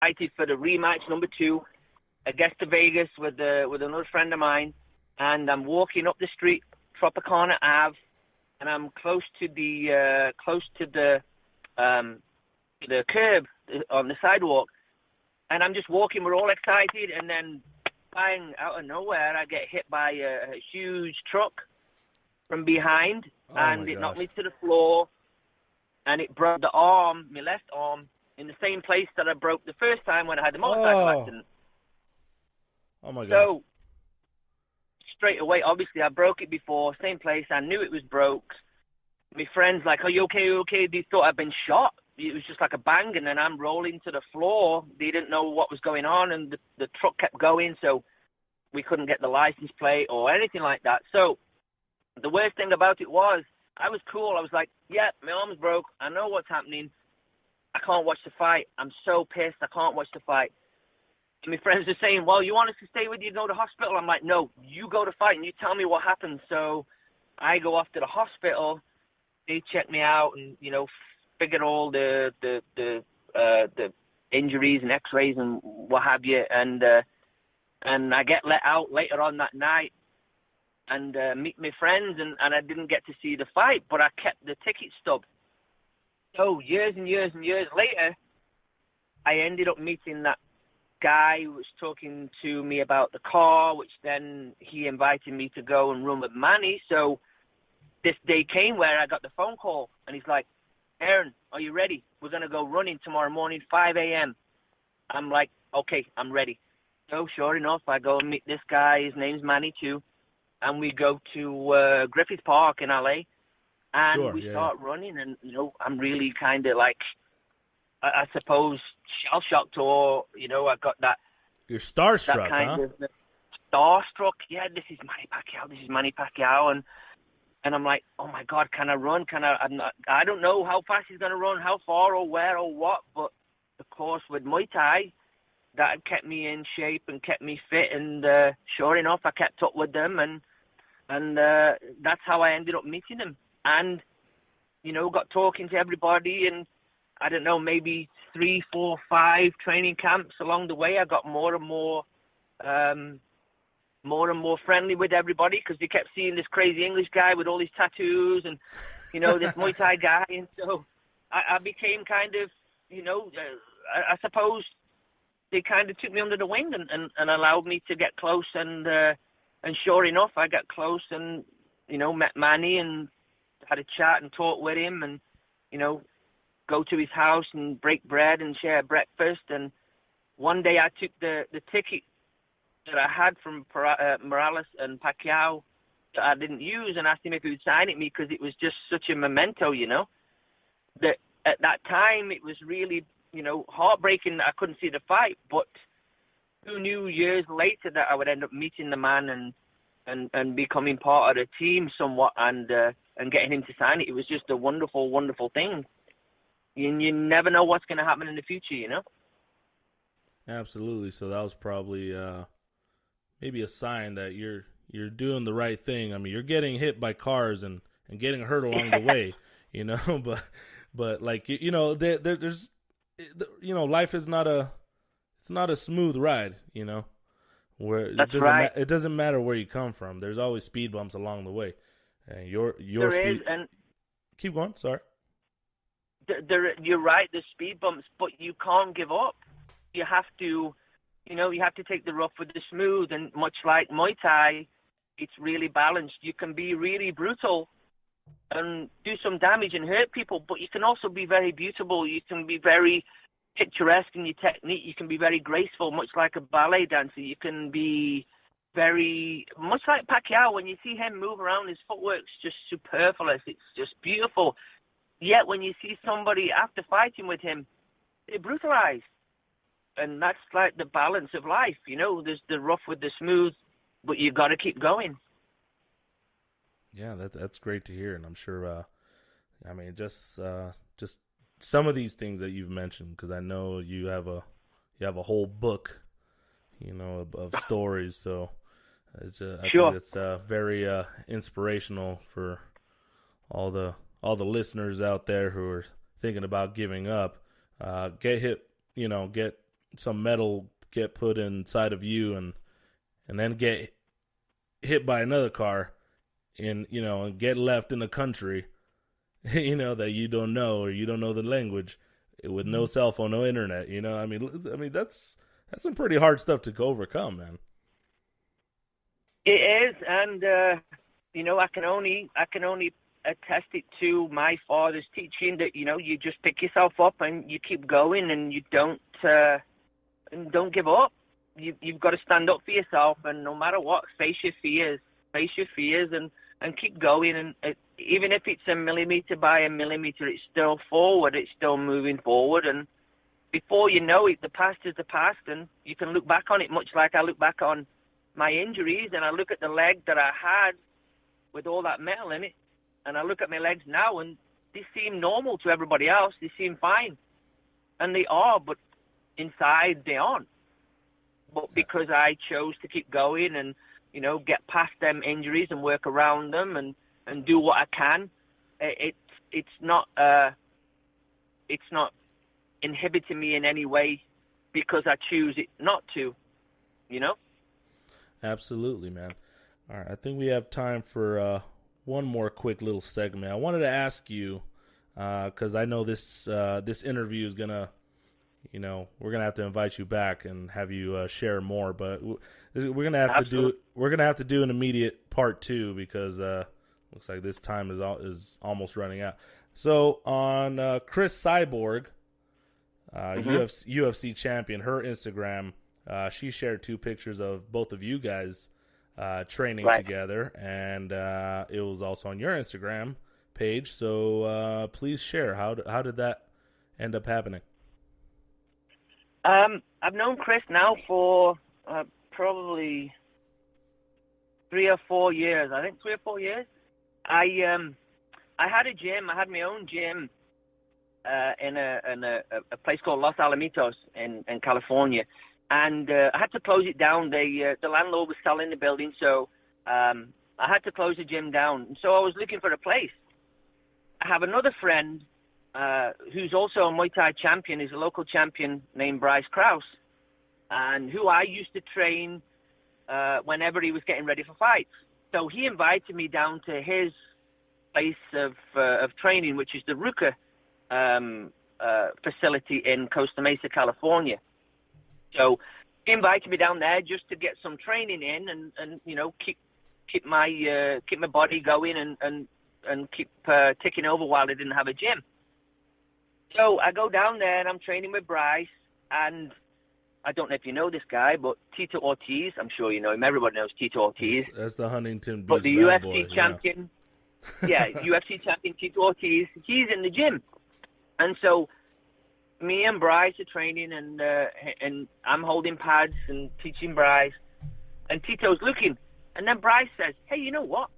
excited for the rematch number 2. I get to Vegas with another friend of mine, and I'm walking up the street, Tropicana Ave, and I'm close to the curb on the sidewalk, and I'm just walking. We're all excited, and then bang, out of nowhere, I get hit by a huge truck from behind, and it knocked me to the floor, and it broke the arm, my left arm, in the same place that I broke the first time when I had the motorcycle accident. Oh my gosh. So straight away, obviously, I broke it before, same place. I knew it was broke. My friends like, "Are you okay? Are you okay?" They thought I'd been shot. It was just like a bang, and then I'm rolling to the floor. They didn't know what was going on, and the truck kept going, so we couldn't get the license plate or anything like that. So the worst thing about it was, I was cool. I was like, "Yeah, my arm's broke. I know what's happening. I can't watch the fight. I'm so pissed. I can't watch the fight." And my friends are saying, "Well, you want us to stay with you, go to hospital?" I'm like, "No, you go to fight and you tell me what happened." So I go off to the hospital. They check me out and, figured all the injuries and X-rays and what have you. And I get let out later on that night and meet my friends. And I didn't get to see the fight, but I kept the ticket stub. So years and years and years later, I ended up meeting that guy who was talking to me about the car, which then he invited me to go and run with Manny. So this day came where I got the phone call, and he's like, "Aaron, are you ready? We're going to go running tomorrow morning, 5 a.m. I'm like, "Okay, I'm ready." So sure enough, I go and meet this guy. His name's Manny too. And we go to Griffith Park in L.A., and we start running. And, I'm really kind of like, I suppose, shell-shocked, or, I got that. You're starstruck, that kind of starstruck. Yeah, this is Manny Pacquiao. And I'm like, "Oh my God, can I run? I don't know how fast he's going to run, how far or where or what." But of course, with Muay Thai, that kept me in shape and kept me fit. And sure enough, I kept up with them. And that's how I ended up meeting him. And, got talking to everybody. And I don't know, maybe 3, 4, 5 training camps along the way. I got more and more friendly with everybody, because they kept seeing this crazy English guy with all these tattoos and, this Muay Thai guy. And so I became kind of, I suppose they kind of took me under the wing and allowed me to get close. And sure enough, I got close and, met Manny and had a chat and talked with him and, go to his house and break bread and share breakfast. And one day I took the ticket that I had from Morales and Pacquiao that I didn't use, and asked him if he would sign it me, because it was just such a memento, that at that time it was really, heartbreaking that I couldn't see the fight. But who knew years later that I would end up meeting the man and becoming part of the team somewhat, and getting him to sign it. It was just a wonderful, wonderful thing. You never know what's going to happen in the future, Absolutely. So that was probably maybe a sign that you're doing the right thing. I mean, you're getting hit by cars and getting hurt along the way, but like, there's, life is not a smooth ride, where That's right. It doesn't matter where you come from. There's always speed bumps along the way. And your there speed. Is, and keep going. Sorry. You're right. There's speed bumps, but you can't give up. You have to, you have to take the rough with the smooth. And much like Muay Thai, it's really balanced. You can be really brutal and do some damage and hurt people, but you can also be very beautiful. You can be very picturesque in your technique. You can be very graceful, much like a ballet dancer. You can be very, much like Pacquiao. When you see him move around, his footwork's just superfluous. It's just beautiful. Yet when you see somebody after fighting with him, they're brutalized. And that's like the balance of life. There's the rough with the smooth, but you got to keep going. Yeah, that's great to hear. And I'm sure, just some of these things that you've mentioned, because I know you have a whole book, of stories. So I Sure. think it's very inspirational for all the listeners out there who are thinking about giving up. Get some metal get put inside of you and then get hit by another car and get left in a country that you don't know, or you don't know the language, with no cell phone, no internet. I mean that's some pretty hard stuff to overcome, man. It is, and I can only attest it to my father's teaching that you just pick yourself up and you keep going, and you don't give up. You've got to stand up for yourself, and no matter what, face your fears, and keep going. And even if it's a millimeter by a millimeter, it's still forward. It's still moving forward. And before you know it, the past is the past, and you can look back on it much like I look back on my injuries, and I look at the leg that I had with all that metal in it, and I look at my legs now, and they seem normal to everybody else. They seem fine, and they are, but inside they aren't. But because I chose to keep going and get past them injuries and work around them and do what I can, it's not inhibiting me in any way because I choose it not to. Absolutely, man. All right, I think we have time for one more quick little segment. I wanted to ask you, because I know this interview is gonna, we're gonna have to invite you back and have you share more. But we're gonna have to do an immediate part 2 because looks like this time is almost running out. So on Chris Cyborg, UFC champion, her Instagram. She shared 2 pictures of both of you guys training together, and it was also on your Instagram page. So please share. How did that end up happening? I've known Chris now for probably 3 or 4 years. I think 3 or 4 years. I had a gym. I had my own gym in a place called Los Alamitos in California. And I had to close it down. The landlord was selling the building, so I had to close the gym down. And so I was looking for a place. I have another friend who's also a Muay Thai champion. He's a local champion named Bryce Krause, and who I used to train whenever he was getting ready for fights. So he invited me down to his place of training, which is the Ruka facility in Costa Mesa, California. So he invited me down there just to get some training in and keep my body going and keep ticking over while I didn't have a gym. So I go down there and I'm training with Bryce, and I don't know if you know this guy, but Tito Ortiz, I'm sure you know him. Everybody knows Tito Ortiz. That's the Huntington Beach but the bad UFC boy, champion, UFC champion Tito Ortiz, he's in the gym. And so me and Bryce are training, and I'm holding pads and teaching Bryce, and Tito's looking. And then Bryce says, hey, you know what?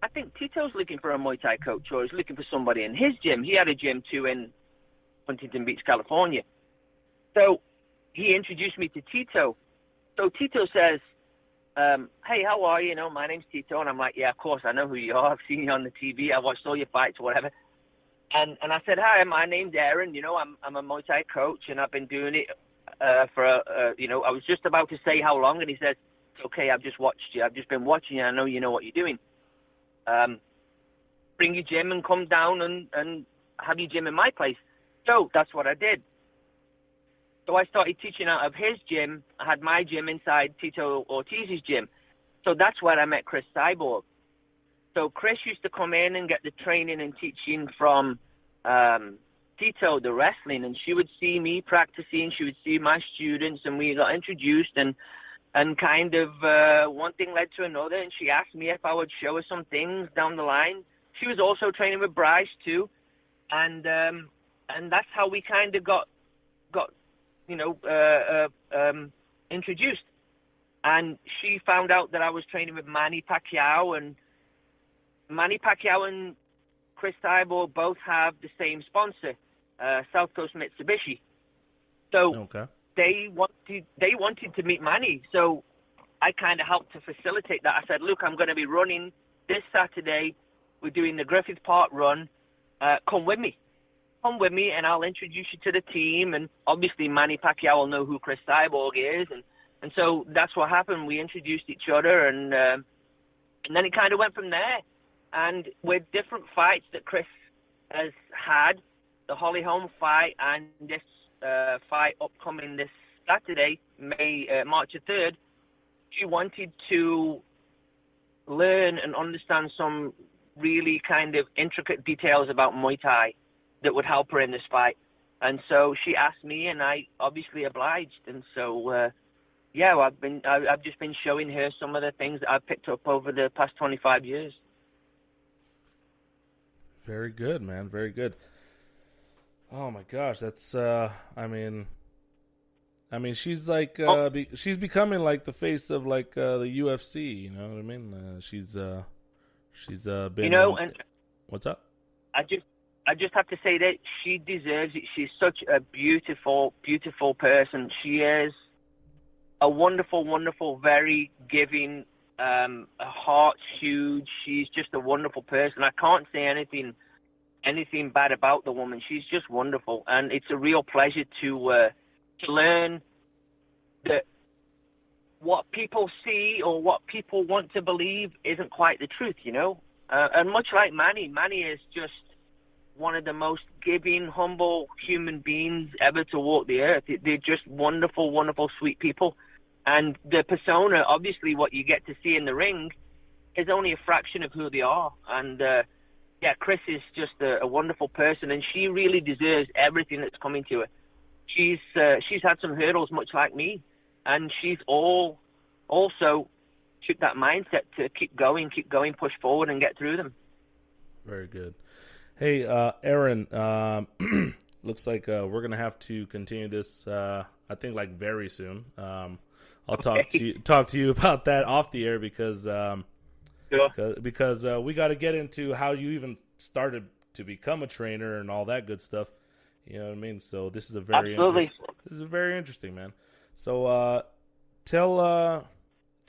I think Tito's looking for a Muay Thai coach, or he's looking for somebody in his gym. He had a gym too in Huntington Beach, California. So he introduced me to Tito. So Tito says, hey, how are you? My name's Tito. And I'm like, yeah, of course, I know who you are. I've seen you on the TV. I watched all your fights or whatever. And I said, hi, my name's Aaron. I'm a Muay Thai coach, and I've been doing it for, I was just about to say how long. And he says, it's okay, I've just watched you. I've just been watching you. I know you know what you're doing. Bring your gym and come down and have your gym in my place. So that's what I did. So I started teaching out of his gym. I had my gym inside Tito Ortiz's gym. So that's where I met Chris Cyborg. So Chris used to come in and get the training and teaching from Tito, the wrestling, and she would see me practicing. She would see my students, and we got introduced, and kind of one thing led to another, and she asked me if I would show her some things down the line. She was also training with Bryce too, and that's how we kind of got introduced. And she found out that I was training with Manny Pacquaio, and Manny Pacquiao and Chris Cyborg both have the same sponsor, South Coast Mitsubishi. So they wanted to meet Manny. So I kind of helped to facilitate that. I said, look, I'm going to be running this Saturday. We're doing the Griffith Park run. Come with me. come with me and I'll introduce you to the team. And obviously Manny Pacquiao will know who Chris Cyborg is. And so that's what happened. We introduced each other, and then it kind of went from there. And with different fights that Chris has had, the Holly Holm fight and this fight upcoming this Saturday, March the 3rd, she wanted to learn and understand some really kind of intricate details about Muay Thai that would help her in this fight. And so she asked me, and I obviously obliged. And so, I've just been showing her some of the things that I've picked up over the past 25 years. Very good, man. Very good. Oh my gosh, that's I mean, she's like she's becoming like the face of like the UFC. You know what I mean? She's been. And what's up? I just have to say that she deserves it. She's such a beautiful, beautiful person. She is a wonderful, wonderful, very giving. Her heart's huge. She's just a wonderful person. I can't say anything bad about the woman. She's just wonderful, and it's a real pleasure to learn that what people see or what people want to believe isn't quite the truth, you know. And much like Manny is just one of the most giving, humble human beings ever to walk the earth. They're just wonderful, wonderful, sweet people. And the persona, obviously, what you get to see in the ring is only a fraction of who they are. And Chris is just a wonderful person, and she really deserves everything that's coming to her. She's had some hurdles, much like me, and she's also took that mindset to keep going, push forward, and get through them. Very good. Hey, Aaron, looks like we're gonna have to continue this. I think like very soon. I'll talk to you about that off the air because we got to get into how you even started to become a trainer and all that good stuff. You know what I mean? So this is a very interesting, man. So tell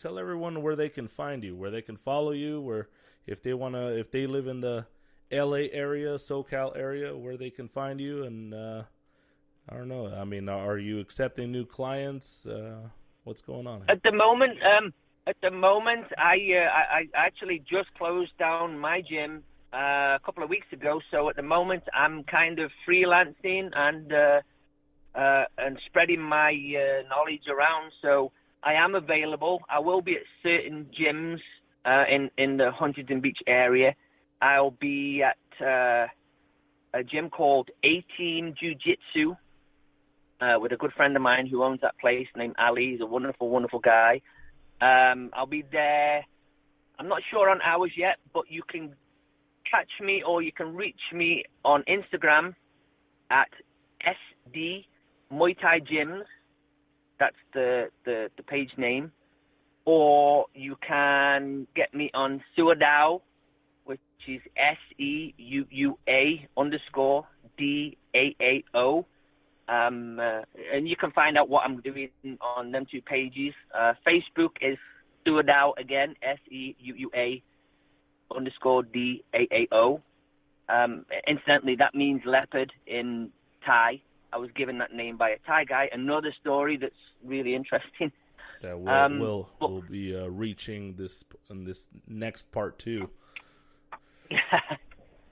everyone where they can find you, where they can follow you, where if they live in the LA area, SoCal area, where they can find you. And I don't know. I mean, are you accepting new clients? What's going on? At the moment, I actually just closed down my gym a couple of weeks ago. So at the moment, I'm kind of freelancing and spreading my knowledge around. So I am available. I will be at certain gyms in the Huntington Beach area. I'll be at a gym called A-Team Jiu-Jitsu with a good friend of mine who owns that place named Ali. He's a wonderful, wonderful guy. I'll be there. I'm not sure on hours yet, but you can catch me or you can reach me on Instagram at SD Muay Thai Gyms. That's the page name. Or you can get me on Suadao, which is SEUUA_DAAO. And you can find out what I'm doing on them two pages. Facebook is Suadao again, SEUUA_DAAO. Incidentally, that means leopard in Thai. I was given that name by a Thai guy. Another story that's really interesting. That we'll be reaching this in this next part too.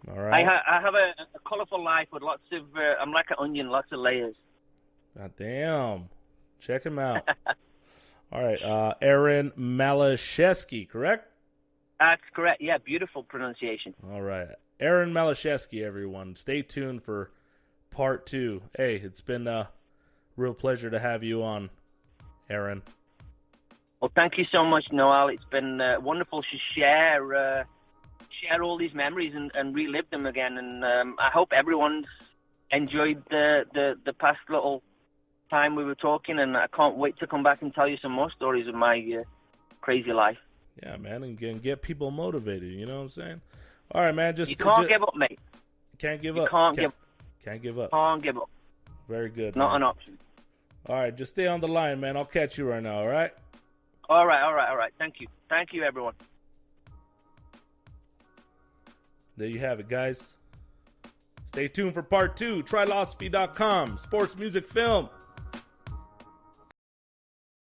All right. I have a colorful life with lots of. I'm like an onion, lots of layers. God damn! Check him out. All right, Aaron Malaszewski, correct? That's correct. Yeah, beautiful pronunciation. All right, Aaron Malaszewski, everyone. Stay tuned for part 2. Hey, it's been a real pleasure to have you on, Aaron. Well, thank you so much, Noel. It's been wonderful to share all these memories and relive them again. And I hope everyone's enjoyed the past little time we were talking. And I can't wait to come back and tell you some more stories of my crazy life. Yeah, man, and get people motivated. You know what I'm saying? All right, man. You can't give up, mate. Can't give up. You can't give up. Can't give up. Can't give up. Very good. Not man. an option. All right, just stay on the line, man. I'll catch you right now, all right? All right. Thank you, everyone. There you have it, guys. Stay tuned for part 2. Trilosophy.com. Sports Music Film.